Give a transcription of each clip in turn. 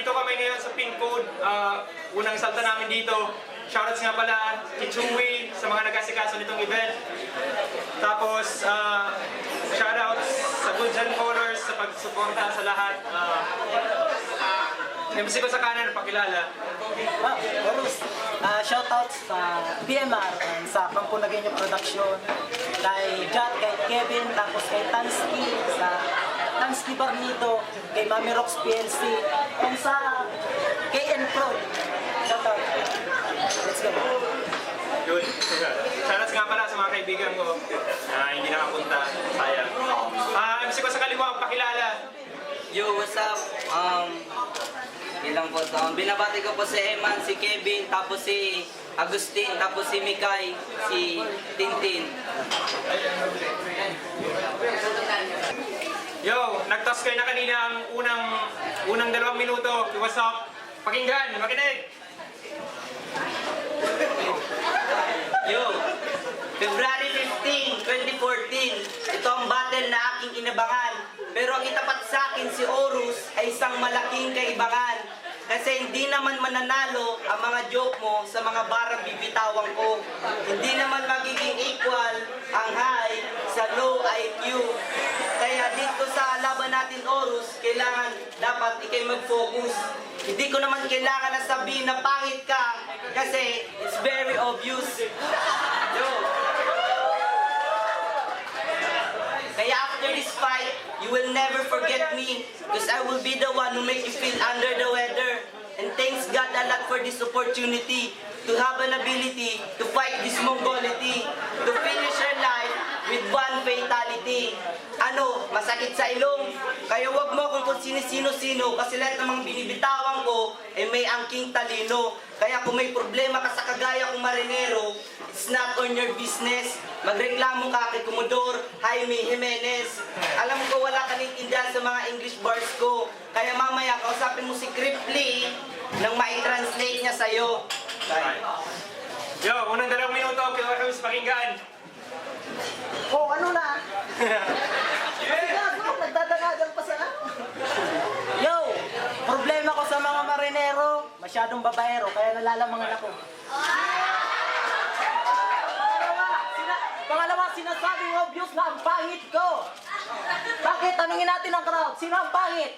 nandito kami ngayon sa Pink Code. Unang salta namin dito. Shoutouts nga pala kay Chewy sa mga nag-asikaso nitong event. Tapos, shoutouts sa Goods and Colors sa pagsuporta sa lahat. MC ko sa kanan, pakilala. Shoutouts sa BMR and sa Campo Nagueño Production, kay Jack, kay Kevin, tapos kay Tansky, sa Tansky Barnito, kay Mami Rox PLC, and sa KN Pro. Shoutout. Let's go. Yun. Shoutouts nga pala sa mga kaibigan ko na hindi nakapunta. Sayang. MC ko sa kaliwa, pakilala. Yo, what's up? Ilang po to. Binabati ko po si Eman, si Kevin, tapos si Agustin, tapos si Mikay, si Tintin. Yo, nag-toss kayo na kanina ang unang 2 minuto. What's up? Pakinggan, makinig! Yo, February 15, 2014, ito ang battle na aking inabangan. Pero ang itapat sa akin si Horus ay isang malaking kaibangan. Kasi hindi naman mananalo ang mga joke mo sa mga barang bibitawan ko. Hindi naman magiging equal ang high sa low IQ. Kaya dito sa laban natin Horus, kailangan dapat ikay mag-focus. Hindi ko naman kailangan na sabihin na pangit ka kasi it's very obvious. Yo. Kaya after this fight, you will never forget me because I will be the one who make you feel under the weather. And thanks God a lot for this opportunity to have an ability to fight this Mongolity, to finish your life with one fatality. Ano, masakit sa ilong? Kaya wag mo kung sino-sino kasi lahat ng mga binibitawan ko ay may angking talino. Kaya kung may problema ka sa kagaya kong marinero, it's not on your business. Magreklamo ka kay Commodore Jaime Jimenez. Alam ko wala ka naiintindihan sa mga English bars ko. Kaya mamaya kausapin mo si Cripply nang mai-translate niya sa'yo. Yo, unang 2 minuto. Kinuha pakinggan. Oh, ano na? Pasigago, nagdadagagan pa siya. Yo, problema ko sa mga marinero, masyadong babaero, kaya nalalamangan ako. Pangalawa, sinasabing obvious na ang pangit ko. Bakit? Tanungin natin ang crowd, sino ang pangit?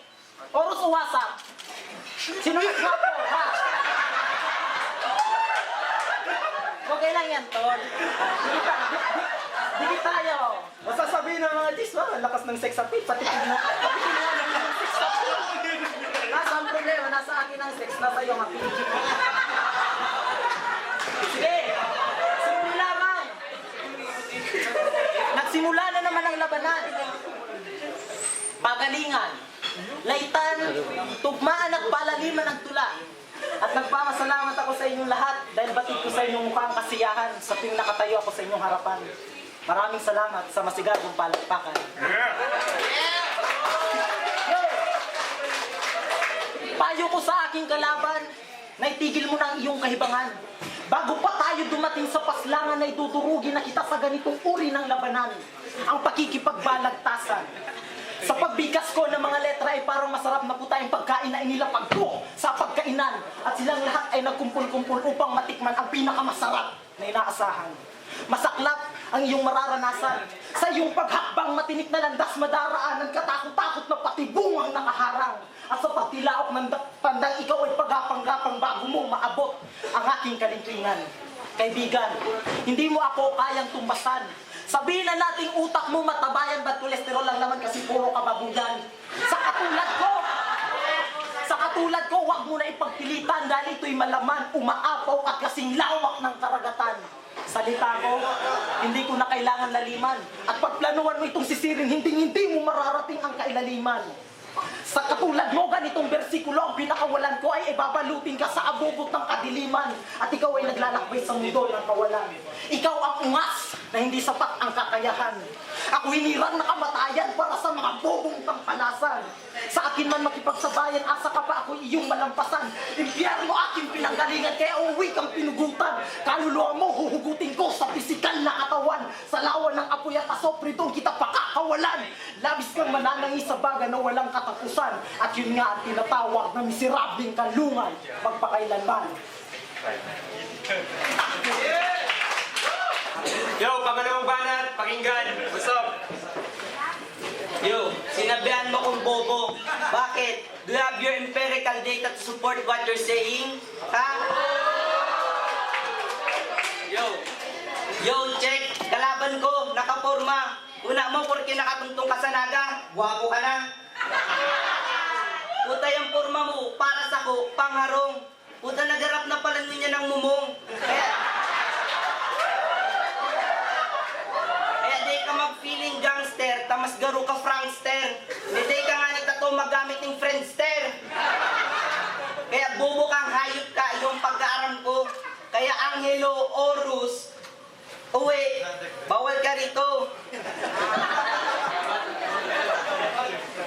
Horus o wasak? Sino yung guwapo, ha? Okay lang yan, Tol. Hindi tayo. Masasabihin ng mga Diyos, ang lakas ng sex appeal. Pati tingnan ng sex appeal. Nasa ang problema, nasa akin ang sex, nasa iyo ang appeal. Sige, simple lamang. Nagsimula na naman ang labanan. Pagalingan, laitan, tugmaan at palaliman ng tula. At nagpapasalamat ako sa inyong lahat dahil batid ko sa inyong mukhang kasiyahan sa tuwing nakatayo ako sa inyong harapan. Maraming salamat sa masigagong palakpakan. Payo ko sa aking kalaban na itigil mo na ang iyong kahibangan. Bago pa tayo dumating sa paslangan na ituturugin na kita sa ganitong uri ng labanan, ang pakikipagbalagtasan. Sa pagbigas ko ng mga letra ay parang masarap na po tayong pagkain na inilapag ko sa pagkainan at silang lahat ay nagkumpul-kumpul upang matikman ang pinakamasarap na inaasahan. Masaklap ang iyong mararanasan. Sa iyong paghakbang matinik na landas madaraan ng katakot-takot na patibungang nakaharang. At sa pagtilaok ng tandang ikaw ay paghapang-gapang bago mo maabot ang aking kalingkingan. Kaibigan, hindi mo ako kayang tumbasan. Sabihin na nating utak mo matabayan ba't kolesterol lang naman kasi puro kababugan. Sa katulad ko, wag mo na ipagpilitan dahil ito'y malaman, umaapaw at kasing lawak ng karagatan. Salita ko, hindi ko na kailangan laliman. At pagplanuhan mo itong sisirin, hindi mo mararating ang kailaliman. Sa katulad mo, ganitong bersikulo ang pinakawalan ko ay ibabalutin ka sa abugot ng kadiliman at ikaw ay naglalakbay sa mundo ng kawalan. Ikaw ang ungas na hindi sapat ang kakayahan. Ako hinirang na kamatayan para sa mga bobong pangpalasan. Sa akin man makipagsabayan, asa ka pa ako iyong malampasan. Impyerno aking pinanggalingan, kaya uwi kang pinugutan. Kaluluwa mo, huhugutin ko sa pisikal na katawan. Sa lawan ng apoy at asopri doon kita pakakawalan. Labis kang mananangis sa bagay na walang katapusan. At yun nga ang tinatawag na miserabling kalungan magpakailanman. Yo, pangalawang banat, pakinggan, busog. Yo, sinabihan mo kong bobo. Bakit? Do you have your empirical data to support what you're saying? Ha? Yo, check. Kalaban ko, nakaporma. Una mo, porque nakatungtong ka sa naga. Guwapo ka na. Puta yung porma mo, para sa ko, pangharong. Puta, nagarap na pala niya ng mumong. Kaya di ka mag-feeling gangster, tamas garo ka frankster. Di ka nga ni tato magamit ng friendster. Kaya bobo kang hayop ka, yung pag-aaram ko. Kaya Angelo, Orus, uwi, bawal ka rito.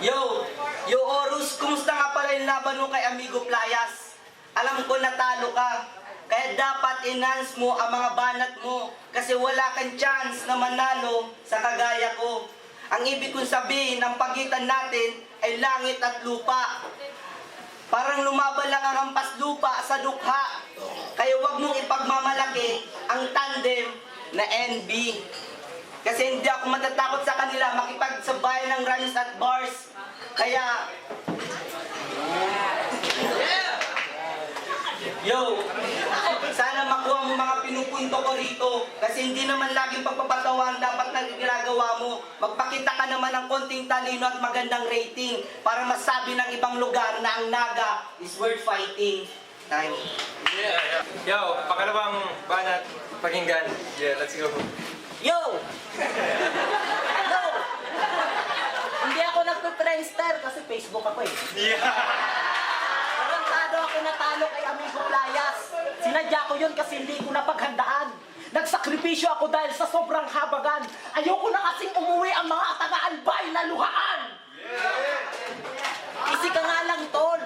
Yo Orus, kumusta nga pala yung laban mo kay Amigo Playas? Alam ko natalo ka, kaya dapat enhance mo ang mga banat mo kasi wala kang chance na manalo sa kagaya ko. Ang ibig kong sabihin ng pagitan natin ay langit at lupa. Parang lumaban lang ang hampas lupa sa dukha. Kaya wag mong ipagmamalaki ang tandem na NB. Kasi hindi ako matatakot sa kanila makipagsabayan ng runs at bars. Kaya yo, sana makuha mo mga pinupunto ko rito. Kasi hindi naman laging pagpapatawan dapat na ginagawa mo. Magpakita ka naman ng konting talino at magandang rating para masabi ng ibang lugar na ang Naga is worth fighting. Time. Yo, pangalawang banat, pakinggan. Yeah, let's go. Yo! Yo! Hindi ako nagpe-friendster kasi Facebook ako eh. Yeah! Tarantado ako natalo kay Amigo Playas. Sinadya ko yun kasi hindi ko napaghandaan. Nagsakripisyo ako dahil sa sobrang habagan. Ayoko na kasing umuwi ang mga taga-albay na luhaan. Isi ka nga lang, tol.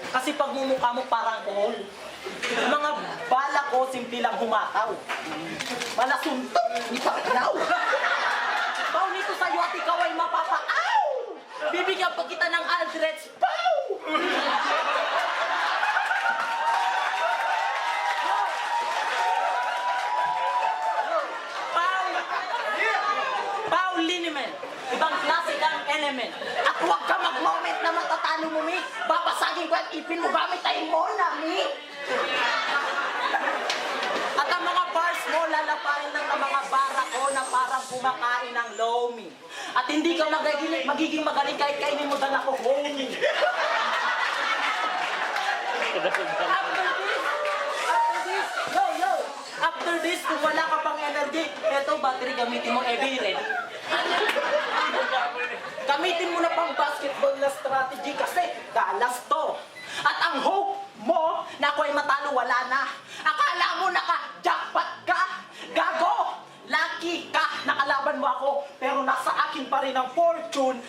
Kasi pagmumukha mo parang tol. Yung mga bala ko, simple lang humataw. Malasuntok, ipaglaw. Baw nito sa'yo at ikaw ay mapapaaw. Bibigyan pa kita ng Aldrich, pow! Pow liniment. Ibang klase kang element. At huwag ka mag-moment na matatalo mo, mi. Babasagin ko at ipin mo gamit ay mo na, mi. At ang mga bars mo, lalapain lang ang mga bara ko na parang kumakain ng lomi. At hindi ka magiging magaling kahit kainin mo dala ko, homie. After this, kung wala ka pang energy, eto, battery gamitin mo every ready. Gamitin mo na pang basketball na strategy kasi galas to. At ang hope mo na ako ay matalo, wala na. Akala mo naka-jackpot ka? Gago! Lucky ka, nakalaban mo ako, pero nasa akin pa rin ang fortune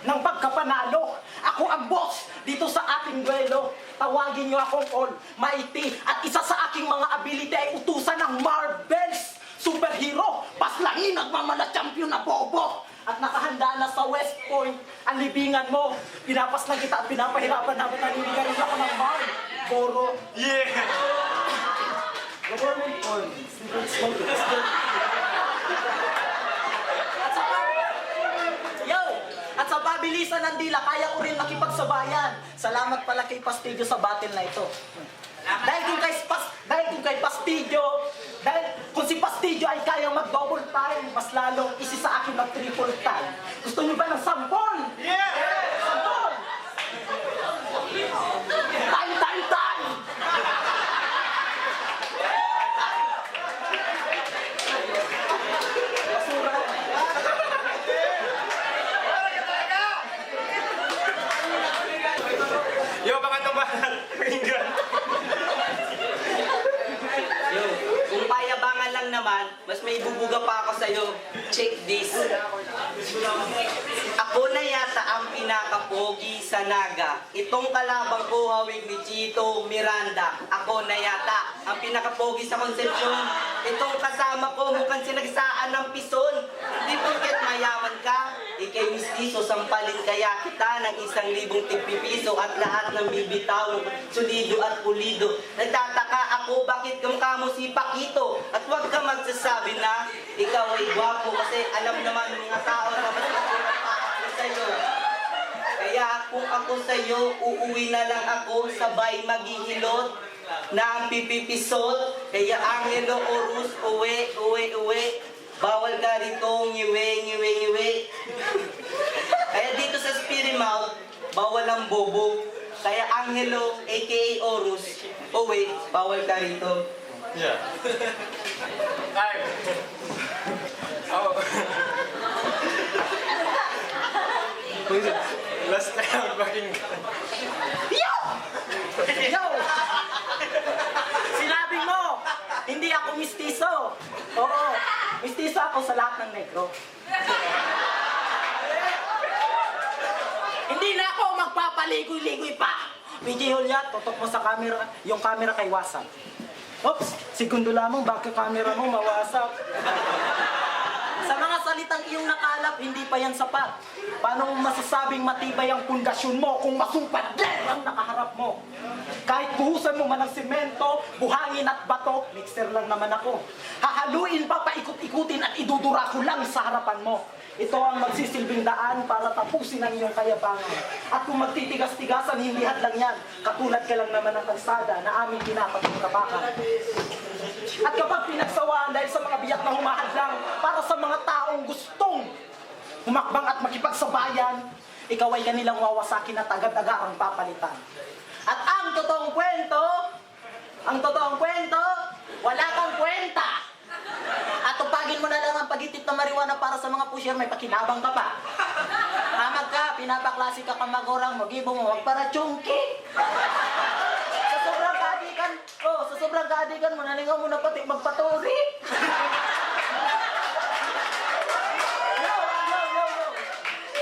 ng pagkapanalo. Ako ang boss dito sa ating duelo. Tawagin niyo akong almighty at isa sa aking mga ability ay utusan ng Marvels. Superhero, paslangin nagmamala champion na bobo. At nakahanda na sa West Point ang libingan mo. Pinapas na kita at pinapahirapan namin naniligan rin ako ng bar. Boro. Yeah! Government on. At sa pabilisan ng dila, kaya ko rin makipagsabayan. Salamat pala kay Pastillo sa battle na ito. Dahil kung kay Pastillo, kung si Pastillo ay kayang mag-double time, mas lalong isi sa akin mag-triple time. Gusto niyo ba ng sampon? Yeah! Sampon! Time, time, time! Basura. Yo, pangatong banat, pakinggan. Yo, kung payabangan lang naman, mas may bubuga pa ako sa'yo. Check this. Ako na yata ang pinakapogi sa Naga. Itong kalabang ko hawig ni Chito Miranda. Ako na yata ang pinakapogi sa Concepcion. Itong kasama ko mukhang sinagsaan ng pison. Di porket mayaman ka, Ikay mistiso, sampalin kaya kita ng 1,000 tigpipiso at lahat ng bibitaw, solido at pulido. Nagtataka ako bakit kamo si Pakito at huwag ka magsasabi na ikaw ay gwapo kasi alam naman ng mga tao na mas masarap pa ako sa'yo. Kaya kung ako sa'yo, uuwi na lang ako, sabay maghihilot na ang pipipisot. Kaya Angelo Orus, uwi, uwi, uwi. Bawal ka rito, ngiwi, ngiwi, ngiwi. Kaya dito sa Spirit Mouth, bawal ang bobo. Kaya Angelo, aka Orus, uwi, bawal ka rito. Yeah. Ay. Oh. Last time, fucking... Yo! Yo! Sinabi mo, hindi ako mistiso. Oo, mistiso ako sa lahat ng negro. Hindi na ako magpapaligoy-ligoy pa. PJ Juliet, tutok mo sa camera, yung camera kay WhatsApp. Oops, segundo lamang, bakit camera mo mawasak? Sa mga salitang iyong nakalap, hindi pa yan sapat. Paano mo masasabing matibay ang pundasyon mo kung masumpad din ang nakaharap mo? Kahit buhusan mo man ng simento, buhangin at bato, mixer lang naman ako. Hahaluin pa, paikot-ikutin at idudura ko lang sa harapan mo. Ito ang magsisilbing daan para tapusin ang iyong kayabangan. At kung magtitigas-tigasan, hindi hadlang yan. Katulad ka lang naman ng kalsada na aming pinapagkabakan. At kapag pinagsawaan dahil sa mga biyak na humahadlang para sa mga taong gustong humakbang at makipagsabayan, ikaw ay kanilang wawasakin at agad-agarang papalitan. At ang totoong kwento, wala kang kwenta. At tupagin mo na lang ang pagitip ng marijuana para sa mga pusher, may pakinabang ka pa. Hamag ka, pinapaklase ka kamagorang, mag-ibo mo, wag para chungki. Sa sobrang kaadikan mo, nalingaw mo na pati magpaturi. Yo.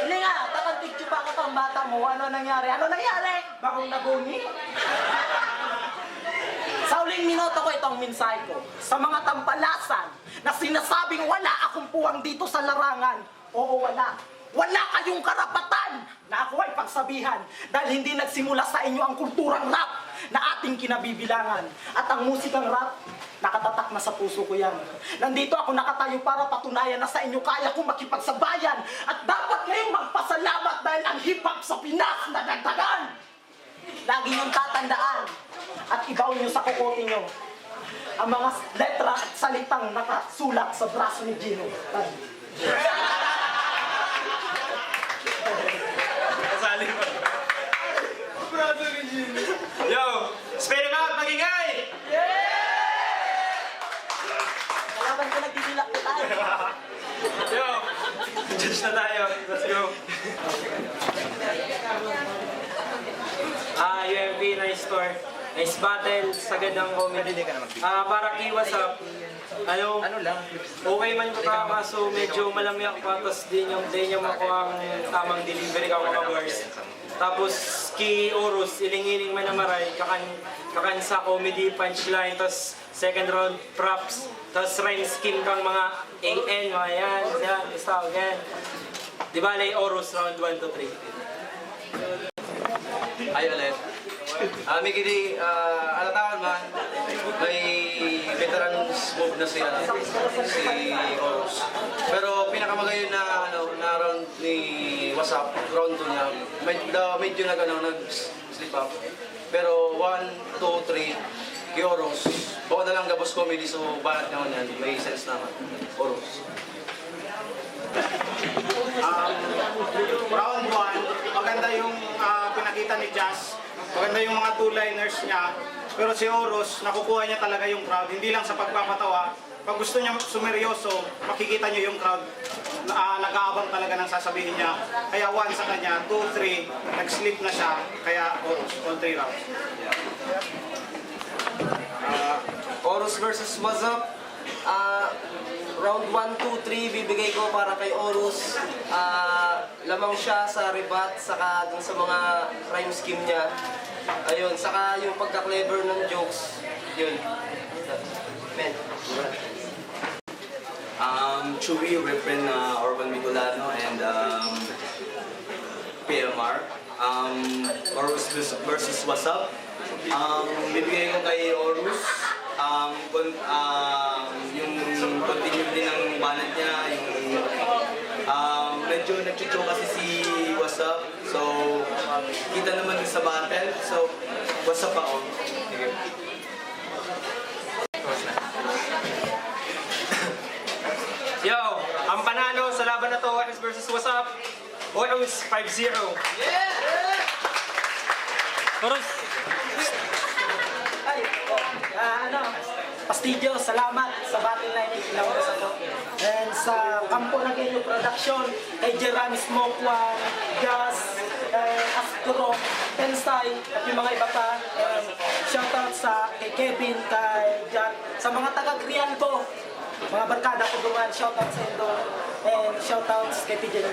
Hindi nga, takantig pa ka pang bata mo, ano nangyari? Bakong nabungi? Sa huling minuto ko itong mensahe ko sa mga tampalasan na sinasabing wala akong puwang dito sa larangan. Oo, wala. Wala kayong karapatan na ako ay pagsabihan dahil hindi nagsimula sa inyo ang kulturang rap na ating kinabibilangan. At ang musikang rap, nakatatak na sa puso ko yan. Nandito ako nakatayo para patunayan na sa inyo kaya kong makipagsabayan at dapat ngayong magpasalamat dahil ang hip-hop sa Pinas nadagdagan. Lagi niyong tatandaan at ibaw niyo sa kukote niyo ang mga letra at salitang nakasulat sa braso ni Gino. Kasali pa. Brother ni Gino. Yo! Spirit Mouth, magingay! Kalaban ko nagdidilak na tayo. Yo! Judge na tayo. Let's go. UMP, nice store. Nice battle, sagad ang comedy. Para kiwas up. Ano lang? Okay man ko ka, kaso medyo malamiyak pa, tapos di niyo makuha ang tamang delivery ka mga bars. Tapos kay Orus, iling-iling man na maray, kakan sa comedy punchline, tapos second round props, tapos rhyme scheme kang mga AN, mga yan, basta yan. Di ba, lay Orus round 1 to 3. Ay ulit. May gini, alataon man, may veterans move na si Orus. Pero pinakamagayon na round ni WhatsApp, round 2 niya, medyo nag-slip up. Pero 1, 2, 3, kay Orus, baka na lang gabos comedy, so banat naman yan, may sense naman, Orus. Round 1, maganda yung pinakita ni Jazz. Maganda yung mga two-liners niya. Pero si Orus, nakukuha niya talaga yung crowd. Hindi lang sa pagpapatawa. Pag gusto niya sumeryoso, makikita niyo yung crowd. Nag-aabang talaga ng sasabihin niya. Kaya 1 sa kanya, 2, 3, nag-slip na siya. Kaya Orus, on 3 rounds. Orus versus WhatsApp. Round 1, 2, 3, bibigay ko para kay Orus. Lamang siya sa rebat, saka dun sa mga rhyme scheme niya. Ayun, saka yung pagka-clever ng jokes. Yun. Men. Chewy, Reverend Orban Migolano, and PMR. Horus versus What's Up. Bibigay ko kay Horus yung continue din ng banat niya, yung medyo nagchucho kasi si What's Up. So, kita naman din sa battle. So, What's Up ako. Sige. Yo, ang panalo sa laban na to, Horus versus What's Up? Horus 5-0. Horus! Ay, Pastillo, salamat sa battle line ng Ilawas ako. And sa Kampo ng Genyo Production, kay Jeremy Smoke One, Gas, Astro, Tensai, at yung mga iba pa. Shoutout sa kay Kevin, kay Jack, sa mga taga-Grian ko, mga barkada ko duman, shoutout sa Indo, and shoutouts kay TJ.